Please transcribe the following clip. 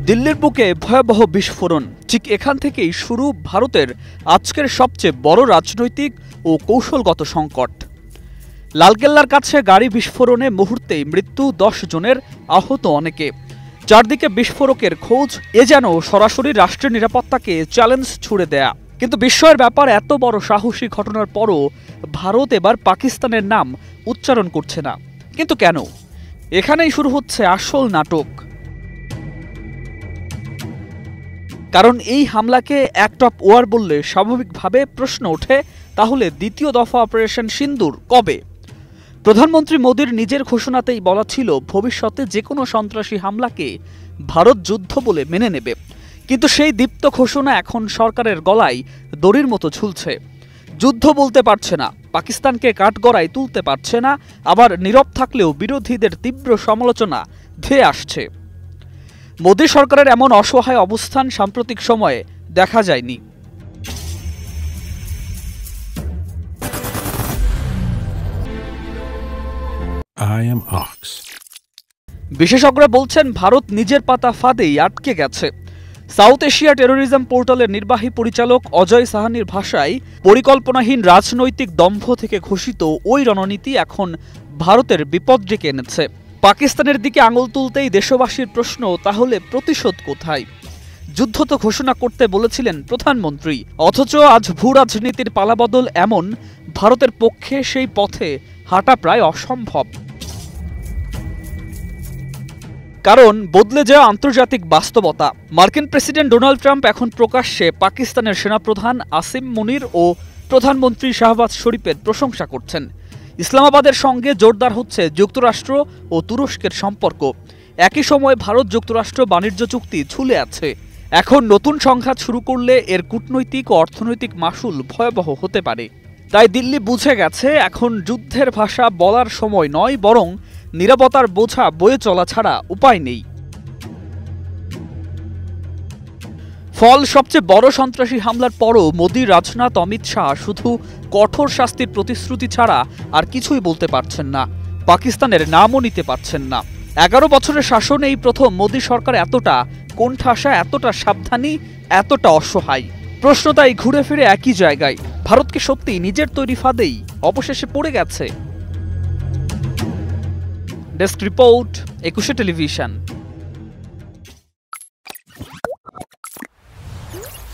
দিল্লির বুকে ভয়াবহ বিস্ফোরণ, ঠিক এখান থেকেই শুরু ভারতের আজকের সবচেয়ে বড় রাজনৈতিক ও কৌশলগত সংকট। লালকেল্লার কাছে গাড়ি বিস্ফোরণে মুহূর্তেই মৃত্যু 10 জনের, আহত অনেকে। চারদিকে বিস্ফোরকের খোঁজ, এ যেন সরাসরি রাষ্ট্রের নিরাপত্তাকে চ্যালেঞ্জ ছুড়ে দেয়া। কিন্তু বিস্ময়ের ব্যাপার, এত বড় সাহসী ঘটনার পরও ভারত এবার পাকিস্তানের নাম উচ্চারণ করছে না। কিন্তু কেন? এখানেই শুরু হচ্ছে আসল নাটক। কারণ এই হামলাকে অ্যাক্ট অফ ওয়ার বললে স্বাভাবিকভাবে প্রশ্ন ওঠে, তাহলে দ্বিতীয় দফা অপারেশন সিন্দুর কবে? প্রধানমন্ত্রী মোদির নিজের ঘোষণাতেই বলা ছিল ভবিষ্যতে যে কোনো সন্ত্রাসী হামলাকে ভারত যুদ্ধ বলে মেনে নেবে। কিন্তু সেই দীপ্ত ঘোষণা এখন সরকারের গলায় দড়ির মতো ঝুলছে। যুদ্ধ বলতে পারছে না, পাকিস্তানকে কাঠগড়ায় তুলতে পারছে না, আবার নীরব থাকলেও বিরোধীদের তীব্র সমালোচনা ধেয়ে আসছে। মোদি সরকারের এমন অসহায় অবস্থান সাম্প্রতিক সময়ে দেখা যায়নি। বিশেষজ্ঞরা বলছেন ভারত নিজের পাতা ফাঁদেই আটকে গেছে। সাউথ এশিয়া টেরোরিজম পোর্টালের নির্বাহী পরিচালক অজয় সাহানির ভাষায়, পরিকল্পনাহীন রাজনৈতিক দম্ভ থেকে ঘোষিত ওই রণনীতি এখন ভারতের বিপদ ডেকে এনেছে। পাকিস্তানের দিকে আঙুল তুলতেই দেশবাসীর প্রশ্ন, তাহলে প্রতিশোধ কোথায়? যুদ্ধ তো ঘোষণা করতে বলেছিলেন প্রধানমন্ত্রী, অথচ আজ ভূ রাজনীতির পালাবদল এমন, ভারতের পক্ষে সেই পথে হাঁটা প্রায় অসম্ভব। কারণ বদলে যাওয়া আন্তর্জাতিক বাস্তবতা। মার্কিন প্রেসিডেন্ট ডোনাল্ড ট্রাম্প এখন প্রকাশ্যে পাকিস্তানের সেনাপ্রধান আসিম মুনির ও প্রধানমন্ত্রী শাহবাজ শরীফের প্রশংসা করছেন। ইসলামাবাদের সঙ্গে জোরদার হচ্ছে যুক্তরাষ্ট্র ও তুরস্কের সম্পর্ক। একই সময়ে ভারত যুক্তরাষ্ট্র বাণিজ্য চুক্তি ঝুলে আছে। এখন নতুন সংঘাত শুরু করলে এর কূটনৈতিক ও অর্থনৈতিক মাসুল ভয়াবহ হতে পারে। তাই দিল্লি বুঝে গেছে এখন যুদ্ধের ভাষা বলার সময় নয়, বরং নীরবতার বোঝা বয়ে চলা ছাড়া উপায় নেই। ফল, সবচেয়ে বড় সন্ত্রাসী হামলার পরও মোদি, রাজনাথ, অমিত শাহ শুধু কঠোর শাস্তির প্রতিশ্রুতি ছাড়া আর কিছুই বলতে পারছেন না। পাকিস্তানের নামও নিতে পারছেন না। 11 বছরের শাসনে এই প্রথম মোদি সরকার এতটা কোণঠাসা, এতটা সাবধানী, এতটা অসহায়। প্রশ্ন তাই ঘুরে ফিরে একই জায়গায়, ভারতকে সত্যি নিজের তৈরি ফাঁদেই অবশেষে পড়ে গেছে? Desk report, 21 television.